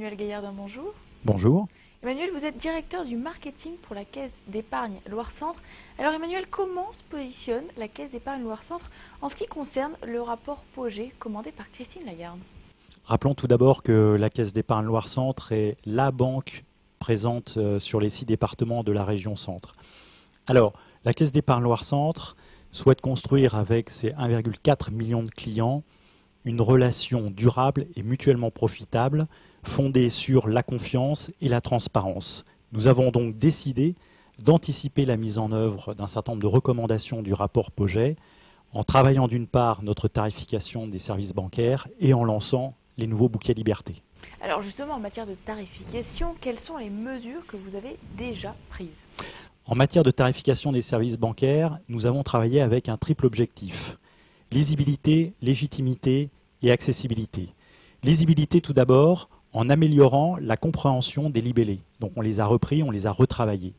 Emmanuel Gaillardin, bonjour. Bonjour. Emmanuel, vous êtes directeur du marketing pour la Caisse d'épargne Loire-Centre. Alors Emmanuel, comment se positionne la Caisse d'épargne Loire-Centre en ce qui concerne le rapport Pogé commandé par Christine Lagarde? Rappelons tout d'abord que la Caisse d'épargne Loire-Centre est la banque présente sur les 6 départements de la région Centre. Alors, la Caisse d'épargne Loire-Centre souhaite construire avec ses 1,4 million de clients une relation durable et mutuellement profitable fondée sur la confiance et la transparence. Nous avons donc décidé d'anticiper la mise en œuvre d'un certain nombre de recommandations du rapport Pogé en travaillant d'une part notre tarification des services bancaires et en lançant les nouveaux bouquets liberté. Alors justement, en matière de tarification, quelles sont les mesures que vous avez déjà prises? En matière de tarification des services bancaires, nous avons travaillé avec un triple objectif: lisibilité, légitimité et accessibilité. Lisibilité tout d'abord, en améliorant la compréhension des libellés. Donc on les a repris, on les a retravaillés.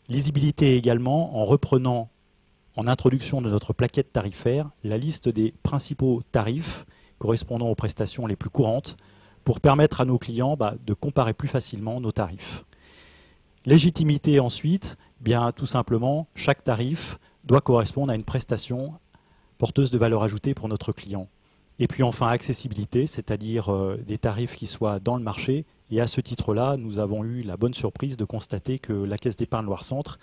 Lisibilité également en reprenant en introduction de notre plaquette tarifaire la liste des principaux tarifs correspondant aux prestations les plus courantes pour permettre à nos clients de comparer plus facilement nos tarifs. Légitimité ensuite, bien tout simplement, chaque tarif doit correspondre à une prestation porteuse de valeur ajoutée pour notre client. Et puis enfin accessibilité, c'est-à-dire des tarifs qui soient dans le marché. Et à ce titre-là, nous avons eu la bonne surprise de constater que la Caisse d'épargne Loire-Centre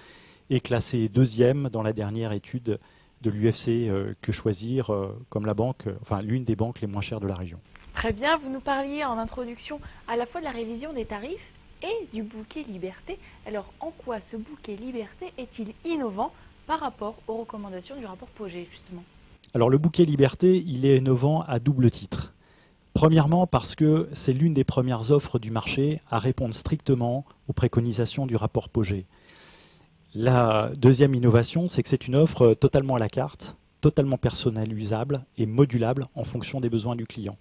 est classée 2e dans la dernière étude de l'UFC Que Choisir comme la banque, enfin l'une des banques les moins chères de la région. Très bien, vous nous parliez en introduction à la fois de la révision des tarifs et du bouquet liberté. Alors en quoi ce bouquet liberté est-il innovant par rapport aux recommandations du rapport Pogé justement? Alors le bouquet liberté, il est innovant à double titre. Premièrement parce que c'est l'une des premières offres du marché à répondre strictement aux préconisations du rapport Pogé. La deuxième innovation, c'est que c'est une offre totalement à la carte, totalement personnalisable et modulable en fonction des besoins du client.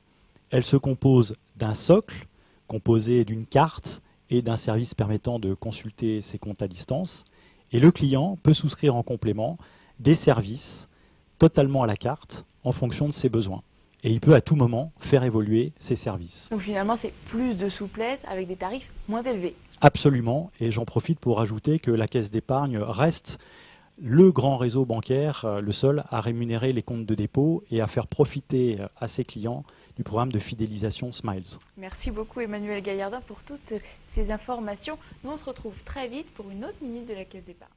Elle se compose d'un socle, composé d'une carte et d'un service permettant de consulter ses comptes à distance. Et le client peut souscrire en complément des services totalement à la carte en fonction de ses besoins. Et il peut à tout moment faire évoluer ses services. Donc finalement, c'est plus de souplesse avec des tarifs moins élevés. Absolument, et j'en profite pour ajouter que la Caisse d'épargne reste le grand réseau bancaire, le seul à rémunérer les comptes de dépôt et à faire profiter à ses clients du programme de fidélisation Smiles. Merci beaucoup Emmanuel Gaillardin pour toutes ces informations. Nous on se retrouve très vite pour une autre minute de la Caisse d'épargne.